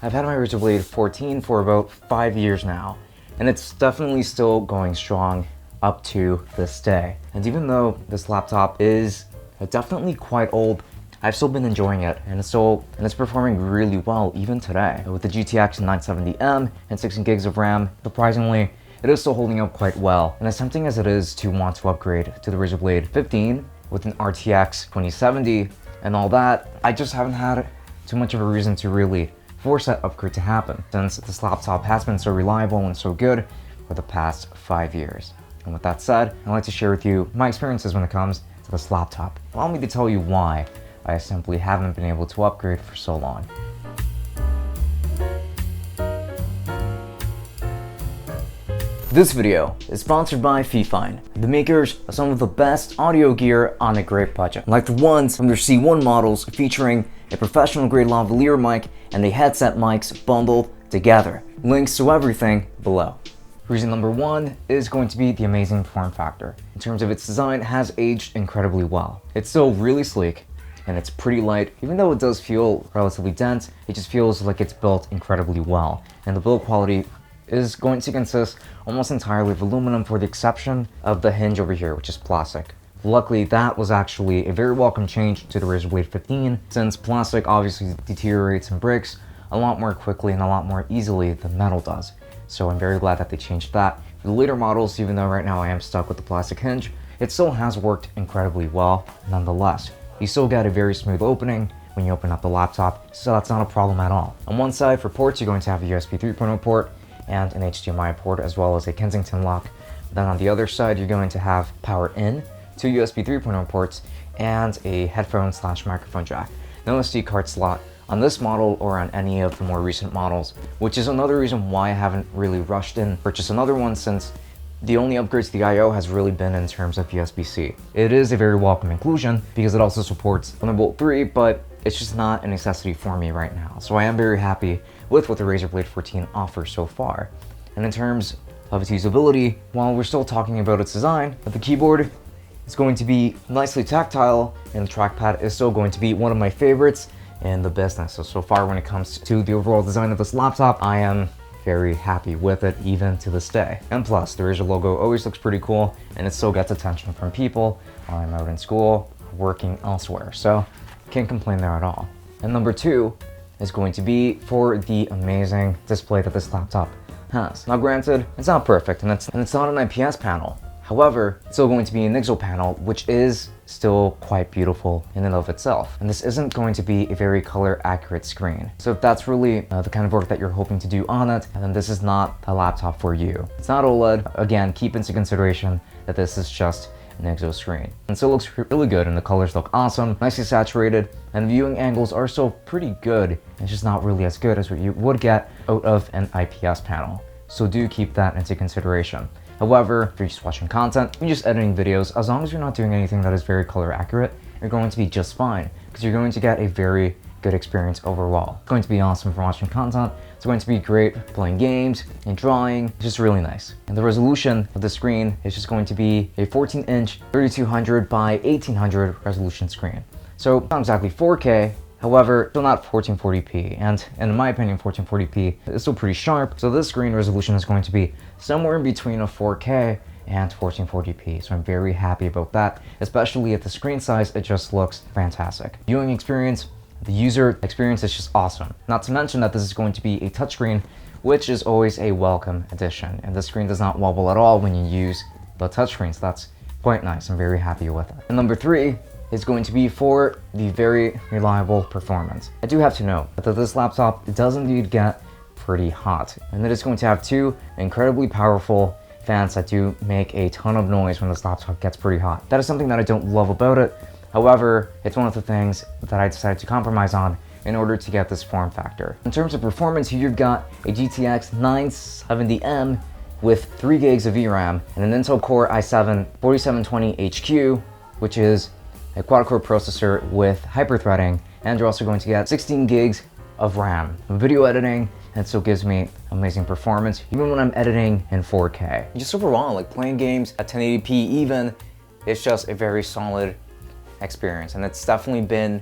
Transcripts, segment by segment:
I've had my Razer Blade 14 for about 5 years now, and it's definitely still going strong up to this day. And even though this laptop is definitely quite old, I've still been enjoying it, and it's performing really well even today. With the GTX 970M and 16 gigs of RAM, surprisingly, it is still holding up quite well. And as tempting as it is to want to upgrade to the Razer Blade 15 with an RTX 2070 and all that, I just haven't had too much of a reason to really force that upgrade to happen, since this laptop has been so reliable and so good for the past 5 years. And with that said, I'd like to share with you my experiences when it comes to this laptop. Allow me to tell you why I simply haven't been able to upgrade for so long. This video is sponsored by Fifine, the makers of some of the best audio gear on a great budget, like the ones from their C1 models featuring a professional grade lavalier mic and a headset mics bundled together. Links to everything below. Reason number one is going to be the amazing form factor. In terms of its design, it has aged incredibly well. It's still really sleek, and it's pretty light. Even though it does feel relatively dense, it just feels like it's built incredibly well. And the build quality is going to consist almost entirely of aluminum, for the exception of the hinge over here, which is plastic. Luckily, that was actually a very welcome change to the Razer Blade 15, since plastic obviously deteriorates and breaks a lot more quickly and a lot more easily than metal does. So I'm very glad that they changed that. For the later models, even though right now I am stuck with the plastic hinge, it still has worked incredibly well nonetheless. You still get a very smooth opening when you open up the laptop, so that's not a problem at all. On one side for ports, you're going to have a USB 3.0 port and an HDMI port, as well as a Kensington lock. Then on the other side, you're going to have power in, 2 USB 3.0 ports, and a headphone/microphone jack. No SD card slot on this model or on any of the more recent models, which is another reason why I haven't really rushed in purchase another one, since the only upgrades to the I/O has really been in terms of USB-C. It is a very welcome inclusion because it also supports Thunderbolt 3, but it's just not a necessity for me right now. So I am very happy with what the Razer Blade 14 offers so far. And in terms of its usability, while we're still talking about its design, the keyboard is going to be nicely tactile, and the trackpad is still going to be one of my favorites in the business. So far when it comes to the overall design of this laptop, I am very happy with it even to this day. And plus, the Razer logo always looks pretty cool, and it still gets attention from people while I'm out in school, working elsewhere. So can't complain there at all. And number two is going to be for the amazing display that this laptop has. Now granted, it's not perfect, and it's not an IPS panel. However, it's still going to be an IGZO panel, which is still quite beautiful in and of itself. And this isn't going to be a very color accurate screen. So if that's really the kind of work that you're hoping to do on it, then this is not a laptop for you. It's not OLED. Again, keep into consideration that this is just an IGZO screen. And so it looks really good, and the colors look awesome, nicely saturated, and the viewing angles are still pretty good. It's just not really as good as what you would get out of an IPS panel. So do keep that into consideration. However, if you're just watching content, you're just editing videos, as long as you're not doing anything that is very color accurate, you're going to be just fine, because you're going to get a very good experience overall. It's going to be awesome for watching content. It's going to be great playing games and drawing. It's just really nice. And the resolution of the screen is just going to be a 14-inch 3200 by 1800 resolution screen. So not exactly 4K, however, still not 1440p, and in my opinion, 1440p is still pretty sharp, so this screen resolution is going to be somewhere in between a 4K and 1440p, so I'm very happy about that, especially at the screen size. It just looks fantastic. Viewing experience, the user experience is just awesome. Not to mention that this is going to be a touchscreen, which is always a welcome addition, and the screen does not wobble at all when you use the touchscreen, so that's quite nice. I'm very happy with it. And number three is going to be for the very reliable performance. I do have to note that this laptop does indeed get pretty hot, and it is going to have 2 incredibly powerful fans that do make a ton of noise when this laptop gets pretty hot. That is something that I don't love about it. However, it's one of the things that I decided to compromise on in order to get this form factor. In terms of performance, here you've got a GTX 970M with 3 gigs of VRAM and an Intel Core i7 4720HQ, which is a quad-core processor with hyper-threading, and you're also going to get 16 gigs of RAM. Video editing, and it still gives me amazing performance, even when I'm editing in 4K. Just overall, like playing games at 1080p even, it's just a very solid experience, and it's definitely been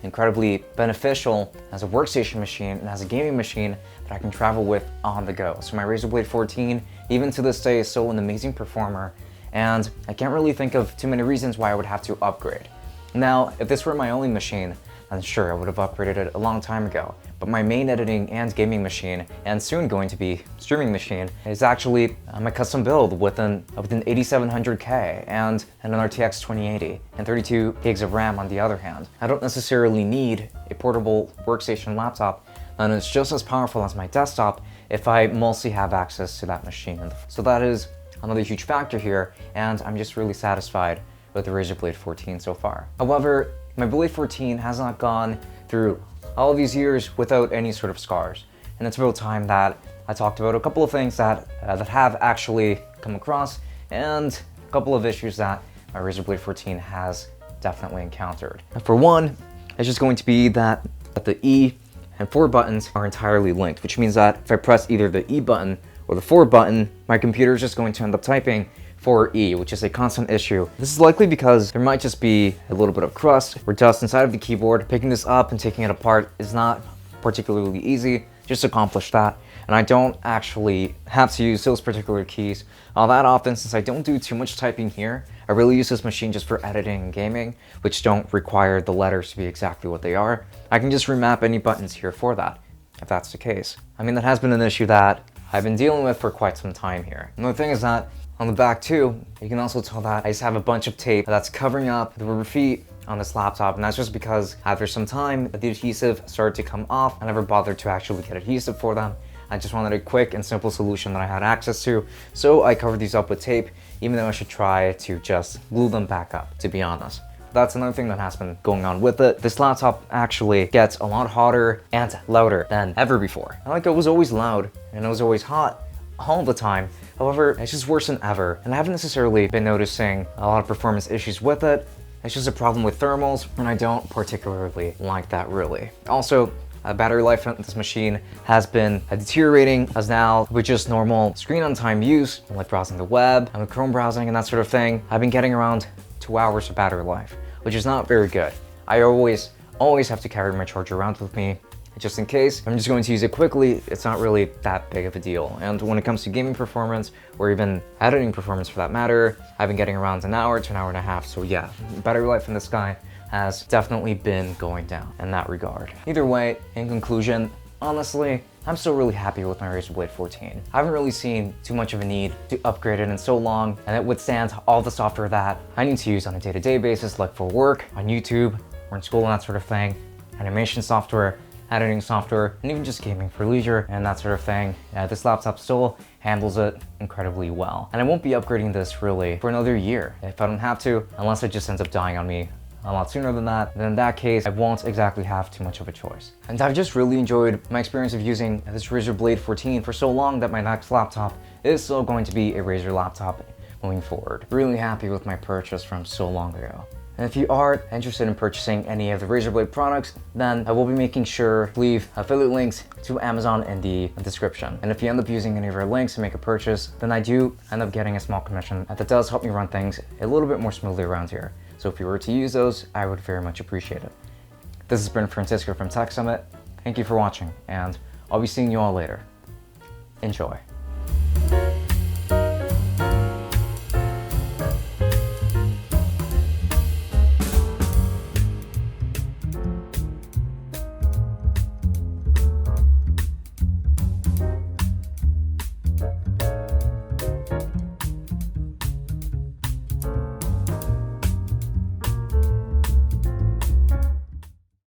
incredibly beneficial as a workstation machine and as a gaming machine that I can travel with on the go. So my Razer Blade 14, even to this day, is still an amazing performer, and I can't really think of too many reasons why I would have to upgrade. Now, if this were my only machine, then sure, I would have upgraded it a long time ago. But my main editing and gaming machine, and soon going to be streaming machine, is actually my custom build with an 8700K and an RTX 2080 and 32 gigs of RAM on the other hand. I don't necessarily need a portable workstation laptop, and it's just as powerful as my desktop if I mostly have access to that machine. So that is another huge factor here, and I'm just really satisfied with the Razer Blade 14 so far. However, my Blade 14 has not gone through all of these years without any sort of scars. And it's about time that I talked about a couple of things that have actually come across, and a couple of issues that my Razer Blade 14 has definitely encountered. For one, it's just going to be that the E and 4 buttons are entirely linked, which means that if I press either the E button or the 4 button, my computer is just going to end up typing 4E, which is a constant issue. This is likely because there might just be a little bit of crust or dust inside of the keyboard. Picking this up and taking it apart is not particularly easy. Just accomplish that. And I don't actually have to use those particular keys all that often since I don't do too much typing here. I really use this machine just for editing and gaming, which don't require the letters to be exactly what they are. I can just remap any buttons here for that, if that's the case. I mean, that has been an issue that I've been dealing with for quite some time here. And the thing is that on the back too, you can also tell that I just have a bunch of tape that's covering up the rubber feet on this laptop, and that's just because after some time the adhesive started to come off. I never bothered to actually get adhesive for them. I just wanted a quick and simple solution that I had access to, so I covered these up with tape, even though I should try to just glue them back up, to be honest. That's another thing that has been going on with it. This laptop actually gets a lot hotter and louder than ever before. Like, it was always loud and it was always hot all the time. However, it's just worse than ever, and I haven't necessarily been noticing a lot of performance issues with it. It's just a problem with thermals, and I don't particularly like that really. Also, battery life on this machine has been deteriorating, as now with just normal screen on time use, like browsing the web and with Chrome browsing and that sort of thing, I've been getting around 2 hours of battery life, which is not very good. I always have to carry my charger around with me, just in case. I'm just going to use it quickly. It's not really that big of a deal. And when it comes to gaming performance, or even editing performance for that matter, I've been getting around an hour to an hour and a half. So yeah, battery life in this guy has definitely been going down in that regard. Either way, in conclusion, honestly, I'm still really happy with my Razer Blade 14. I haven't really seen too much of a need to upgrade it in so long, and it withstands all the software that I need to use on a day-to-day basis, like for work, on YouTube, or in school and that sort of thing, animation software, editing software, and even just gaming for leisure and that sort of thing. This laptop still handles it incredibly well. And I won't be upgrading this really for another year if I don't have to, unless it just ends up dying on me a lot sooner than that. Then in that case, I won't exactly have too much of a choice. And I've just really enjoyed my experience of using this Razer Blade 14 for so long that my next laptop is still going to be a Razer laptop moving forward. Really happy with my purchase from so long ago. And if you are interested in purchasing any of the Razer Blade products, then I will be making sure to leave affiliate links to Amazon in the description. And if you end up using any of our links to make a purchase, then I do end up getting a small commission, and that does help me run things a little bit more smoothly around here. So if you were to use those, I would very much appreciate it. This has been Francisco from Tech Summit. Thank you for watching, and I'll be seeing you all later. Enjoy.